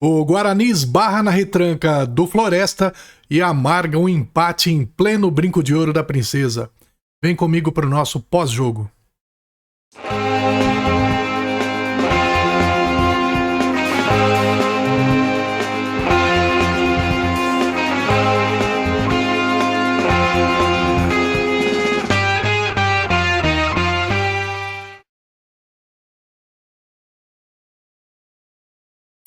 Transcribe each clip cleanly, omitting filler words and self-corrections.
O Guarani esbarra na retranca do Floresta e amarga um empate em pleno Brinco de Ouro da Princesa. Vem comigo para o nosso pós-jogo.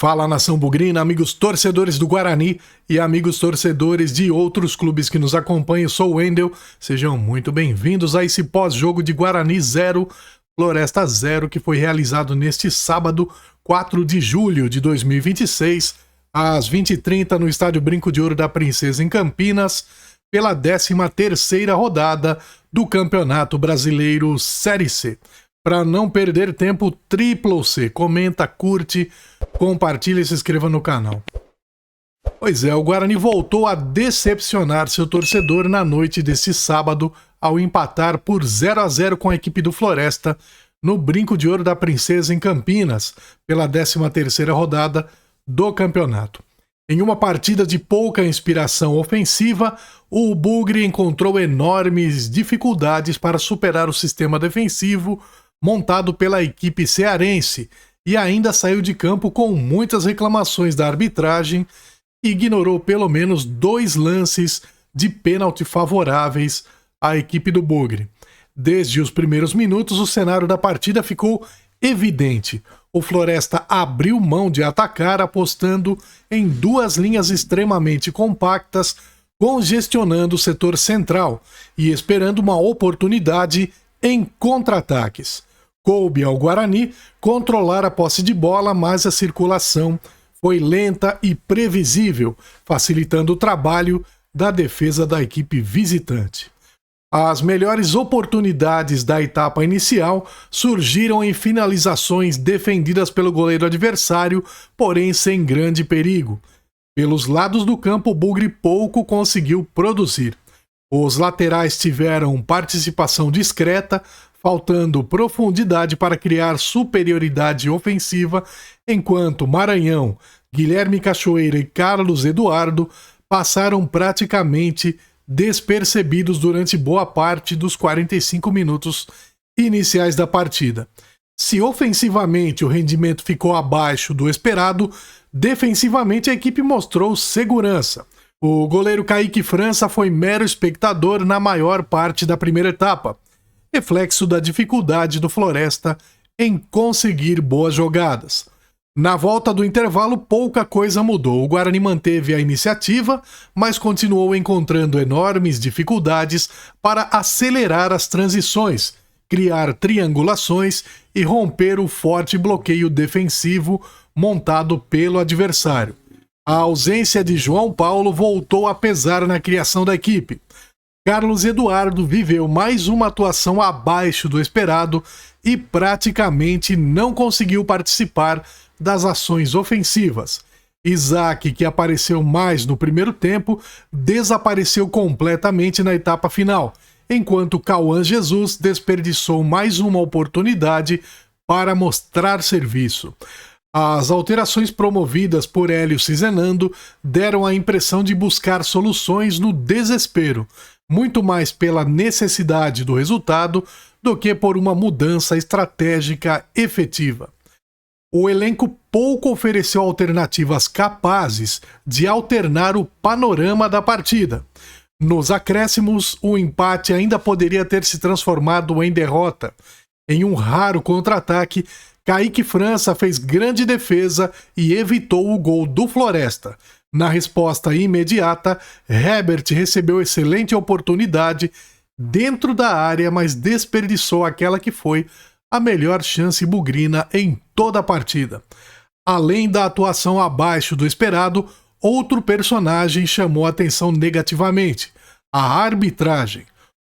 Fala, nação bugrina, amigos torcedores do Guarani e amigos torcedores de outros clubes que nos acompanham. Eu sou o Wendel, sejam muito bem-vindos a esse pós-jogo de Guarani 0, Floresta 0, que foi realizado neste sábado, 4 de julho de 2026, às 20h30 no Estádio Brinco de Ouro da Princesa, em Campinas, pela 13ª rodada do Campeonato Brasileiro Série C. Para não perder tempo, C, comenta, curte, compartilha e se inscreva no canal. Pois é, o Guarani voltou a decepcionar seu torcedor na noite desse sábado ao empatar por 0-0 com a equipe do Floresta no Brinco de Ouro da Princesa em Campinas, pela 13ª rodada do campeonato. Em uma partida de pouca inspiração ofensiva, o Bugre encontrou enormes dificuldades para superar o sistema defensivo montado pela equipe cearense e ainda saiu de campo com muitas reclamações da arbitragem e ignorou pelo menos 2 lances de pênalti favoráveis à equipe do Bugre. Desde os primeiros minutos, o cenário da partida ficou evidente. O Floresta abriu mão de atacar, apostando em 2 linhas extremamente compactas, congestionando o setor central e esperando uma oportunidade em contra-ataques. Coube ao Guarani controlar a posse de bola, mas a circulação foi lenta e previsível, facilitando o trabalho da defesa da equipe visitante. As melhores oportunidades da etapa inicial surgiram em finalizações defendidas pelo goleiro adversário, porém sem grande perigo. Pelos lados do campo, o Bugre pouco conseguiu produzir. Os laterais tiveram participação discreta, faltando profundidade para criar superioridade ofensiva, enquanto Maranhão, Guilherme Cachoeira e Carlos Eduardo passaram praticamente despercebidos durante boa parte dos 45 minutos iniciais da partida. Se ofensivamente o rendimento ficou abaixo do esperado, defensivamente a equipe mostrou segurança. O goleiro Kaique França foi mero espectador na maior parte da primeira etapa, reflexo da dificuldade do Floresta em conseguir boas jogadas. Na volta do intervalo, pouca coisa mudou. O Guarani manteve a iniciativa, mas continuou encontrando enormes dificuldades para acelerar as transições, criar triangulações e romper o forte bloqueio defensivo montado pelo adversário. A ausência de João Paulo voltou a pesar na criação da equipe. Carlos Eduardo viveu mais uma atuação abaixo do esperado e praticamente não conseguiu participar das ações ofensivas. Isaac, que apareceu mais no primeiro tempo, desapareceu completamente na etapa final, enquanto Cauã Jesus desperdiçou mais uma oportunidade para mostrar serviço. As alterações promovidas por Hélio Cizenando deram a impressão de buscar soluções no desespero, muito mais pela necessidade do resultado do que por uma mudança estratégica efetiva. O elenco pouco ofereceu alternativas capazes de alternar o panorama da partida. Nos acréscimos, o empate ainda poderia ter se transformado em derrota. Em um raro contra-ataque, Kaique França fez grande defesa e evitou o gol do Floresta. Na resposta imediata, Herbert recebeu excelente oportunidade dentro da área, mas desperdiçou aquela que foi a melhor chance bugrina em toda a partida. Além da atuação abaixo do esperado, outro personagem chamou a atenção negativamente: a arbitragem.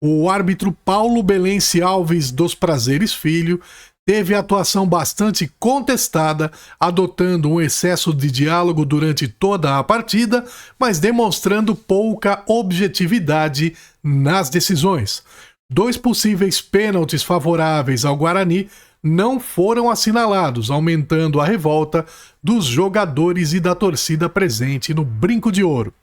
O árbitro Paulo Belense Alves dos Prazeres Filho teve atuação bastante contestada, adotando um excesso de diálogo durante toda a partida, mas demonstrando pouca objetividade nas decisões. 2 possíveis pênaltis favoráveis ao Guarani não foram assinalados, aumentando a revolta dos jogadores e da torcida presente no Brinco de Ouro.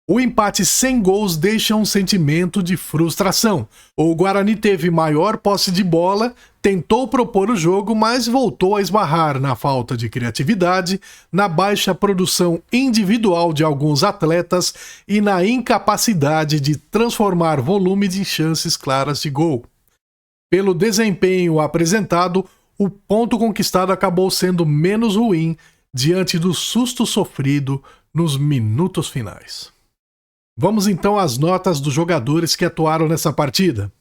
O empate sem gols deixa um sentimento de frustração. O Guarani teve maior posse de bola, tentou propor o jogo, mas voltou a esbarrar na falta de criatividade, na baixa produção individual de alguns atletas e na incapacidade de transformar volume em chances claras de gol. Pelo desempenho apresentado, o ponto conquistado acabou sendo menos ruim diante do susto sofrido nos minutos finais. Vamos então às notas dos jogadores que atuaram nessa partida.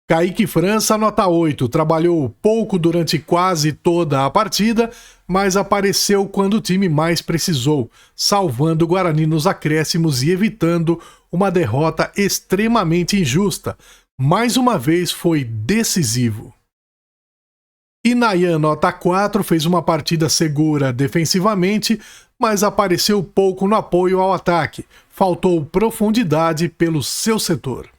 Kaique França, nota 8, trabalhou pouco durante quase toda a partida, mas apareceu quando o time mais precisou, salvando o Guarani nos acréscimos e evitando uma derrota extremamente injusta. Mais uma vez foi decisivo. Inayan, nota 4, fez uma partida segura defensivamente, mas apareceu pouco no apoio ao ataque. Faltou profundidade pelo seu setor.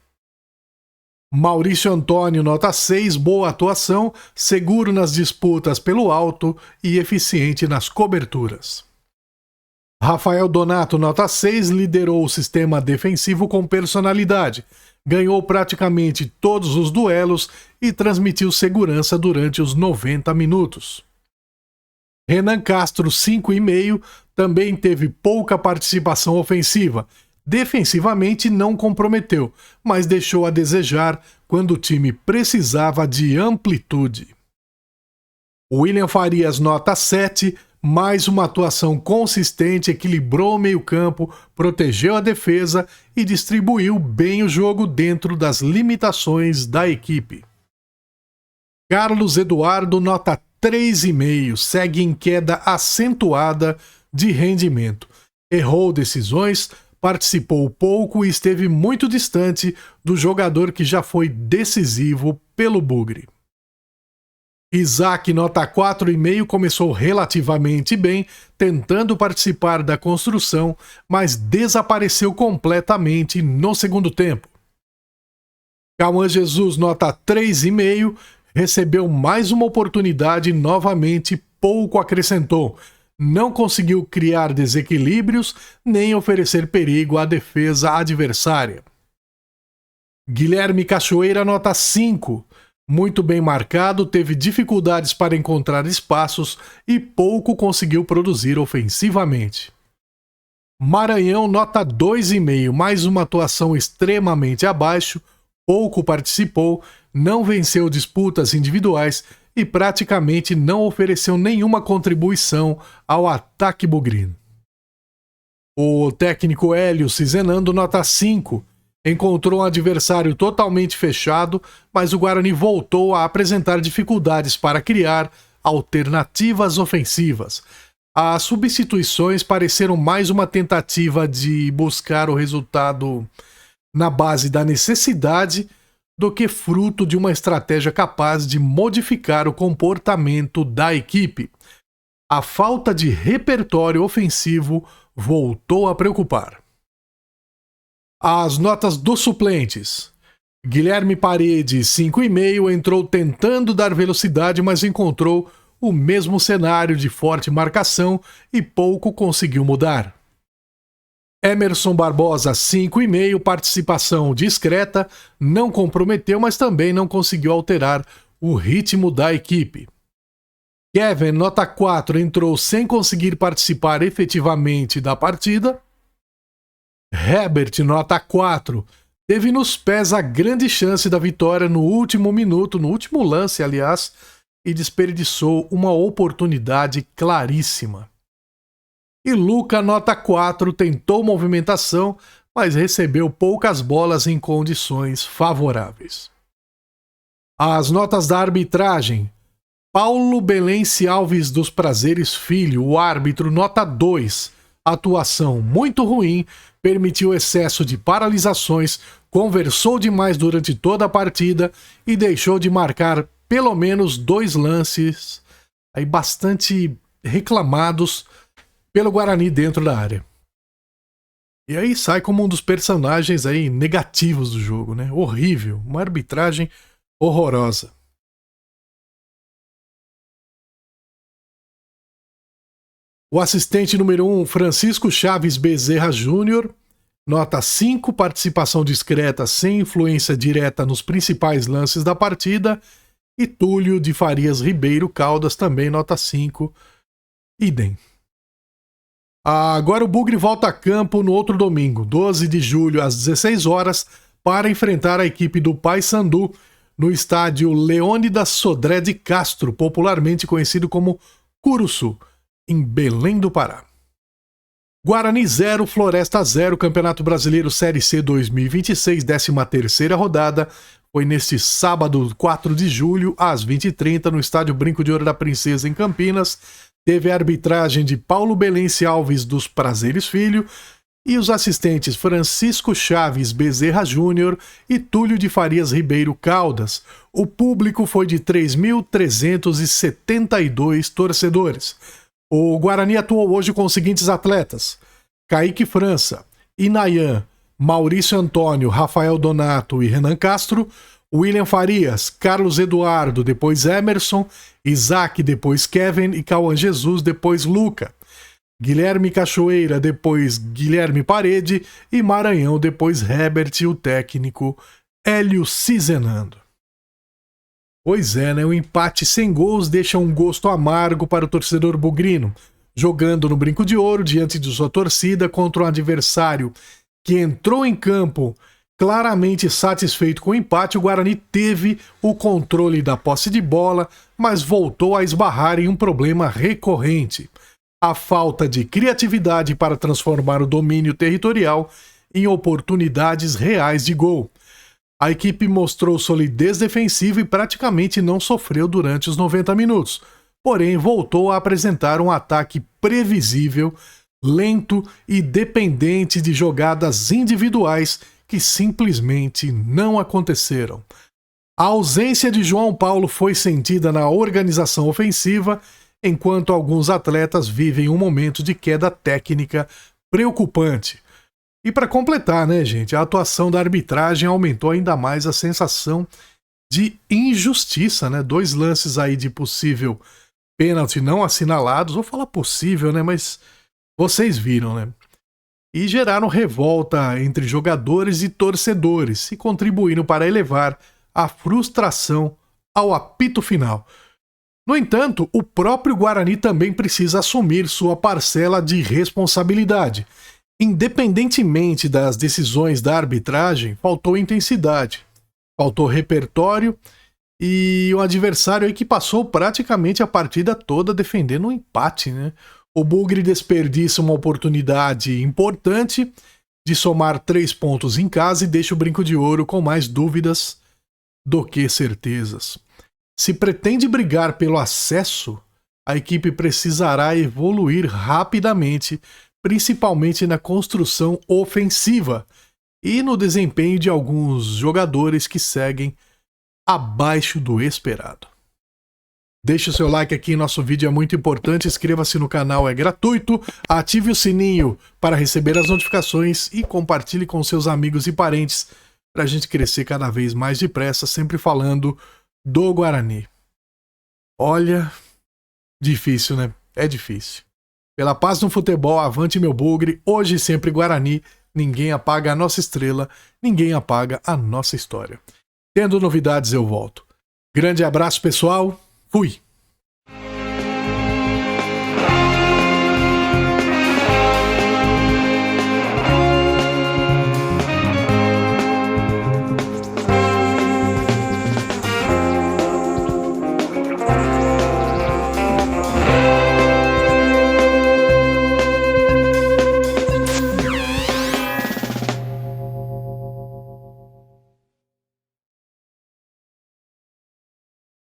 Maurício Antônio, nota 6, boa atuação, seguro nas disputas pelo alto e eficiente nas coberturas. Rafael Donato, nota 6, liderou o sistema defensivo com personalidade, ganhou praticamente todos os duelos e transmitiu segurança durante os 90 minutos. Renan Castro, 5,5, também teve pouca participação ofensiva. Defensivamente não comprometeu, mas deixou a desejar quando o time precisava de amplitude. William Farias, nota 7, mais uma atuação consistente, equilibrou o meio-campo, protegeu a defesa e distribuiu bem o jogo dentro das limitações da equipe. Carlos Eduardo, nota 3,5, segue em queda acentuada de rendimento. Errou decisões, participou pouco e esteve muito distante do jogador que já foi decisivo pelo Bugre. Isaac, nota 4,5, começou relativamente bem, tentando participar da construção, mas desapareceu completamente no segundo tempo. Cauã Jesus, nota 3,5, recebeu mais uma oportunidade e novamente pouco acrescentou. Não conseguiu criar desequilíbrios nem oferecer perigo à defesa adversária. Guilherme Cachoeira, nota 5. Muito bem marcado, teve dificuldades para encontrar espaços e pouco conseguiu produzir ofensivamente. Maranhão, nota 2,5. Mais uma atuação extremamente abaixo, pouco participou, não venceu disputas individuais e praticamente não ofereceu nenhuma contribuição ao ataque bugrino. O técnico Hélio Cizenando, nota 5, encontrou um adversário totalmente fechado, mas o Guarani voltou a apresentar dificuldades para criar alternativas ofensivas. As substituições pareceram mais uma tentativa de buscar o resultado na base da necessidade do que fruto de uma estratégia capaz de modificar o comportamento da equipe. A falta de repertório ofensivo voltou a preocupar. As notas dos suplentes. Guilherme Paredes, 5,5, entrou tentando dar velocidade, mas encontrou o mesmo cenário de forte marcação e pouco conseguiu mudar. Emerson Barbosa, 5,5, participação discreta, não comprometeu, mas também não conseguiu alterar o ritmo da equipe. Kevin, nota 4, entrou sem conseguir participar efetivamente da partida. Herbert, nota 4, teve nos pés a grande chance da vitória no último minuto, no último lance, aliás, e desperdiçou uma oportunidade claríssima. E Luca, nota 4, tentou movimentação, mas recebeu poucas bolas em condições favoráveis. As notas da arbitragem. Paulo Belense Alves dos Prazeres Filho, o árbitro, nota 2. Atuação muito ruim, permitiu excesso de paralisações, conversou demais durante toda a partida e deixou de marcar pelo menos 2 lances aí bastante reclamados pelo Guarani dentro da área. E aí sai como um dos personagens aí negativos do jogo, né? Horrível, uma arbitragem horrorosa. O assistente número 1, Francisco Chaves Bezerra Júnior, nota 5, participação discreta sem influência direta nos principais lances da partida. E Túlio de Farias Ribeiro Caldas, também nota 5, idem. Agora o Bugre volta a campo no outro domingo, 12 de julho, às 16 horas, para enfrentar a equipe do Paysandu no estádio Leônidas Sodré de Castro, popularmente conhecido como Curuçu, em Belém do Pará. Guarani 0, Floresta 0, Campeonato Brasileiro Série C 2026, 13ª rodada, foi neste sábado, 4 de julho, às 20h30, no estádio Brinco de Ouro da Princesa, em Campinas. Teve a arbitragem de Paulo Belense Alves dos Prazeres Filho e os assistentes Francisco Chaves Bezerra Júnior e Túlio de Farias Ribeiro Caldas. O público foi de 3.372 torcedores. O Guarani atuou hoje com os seguintes atletas: Kaique França, Inayan, Maurício Antônio, Rafael Donato e Renan Castro, William Farias, Carlos Eduardo, depois Emerson, Isaac, depois Kevin e Cauã Jesus, depois Luca, Guilherme Cachoeira, depois Guilherme Parede e Maranhão, depois Herbert e o técnico Hélio Cizenando. Pois é, né? O empate sem gols deixa um gosto amargo para o torcedor bugrino. Jogando no Brinco de Ouro, diante de sua torcida, contra um adversário que entrou em campo claramente satisfeito com o empate, o Guarani teve o controle da posse de bola, mas voltou a esbarrar em um problema recorrente: a falta de criatividade para transformar o domínio territorial em oportunidades reais de gol. A equipe mostrou solidez defensiva e praticamente não sofreu durante os 90 minutos, porém voltou a apresentar um ataque previsível, lento e dependente de jogadas individuais que simplesmente não aconteceram. A ausência de João Paulo foi sentida na organização ofensiva, enquanto alguns atletas vivem um momento de queda técnica preocupante. E para completar, né, gente, a atuação da arbitragem aumentou ainda mais a sensação de injustiça, né? 2 lances aí de possível pênalti não assinalados, vou falar possível, né, mas vocês viram, né? E geraram revolta entre jogadores e torcedores, e contribuindo para elevar a frustração ao apito final. No entanto, o próprio Guarani também precisa assumir sua parcela de responsabilidade. Independentemente das decisões da arbitragem, faltou intensidade, faltou repertório e o adversário aí que passou praticamente a partida toda defendendo um empate, né? O Bugre desperdiça uma oportunidade importante de somar 3 pontos em casa e deixa o Brinco de Ouro com mais dúvidas do que certezas. Se pretende brigar pelo acesso, a equipe precisará evoluir rapidamente, principalmente na construção ofensiva e no desempenho de alguns jogadores que seguem abaixo do esperado. Deixe o seu like aqui, nosso vídeo é muito importante, inscreva-se no canal, é gratuito, ative o sininho para receber as notificações e compartilhe com seus amigos e parentes para a gente crescer cada vez mais depressa, sempre falando do Guarani. Olha, difícil, né? É difícil. Pela paz no futebol, avante meu Bugre, hoje e sempre Guarani, ninguém apaga a nossa estrela, ninguém apaga a nossa história. Tendo novidades eu volto. Grande abraço pessoal, fui!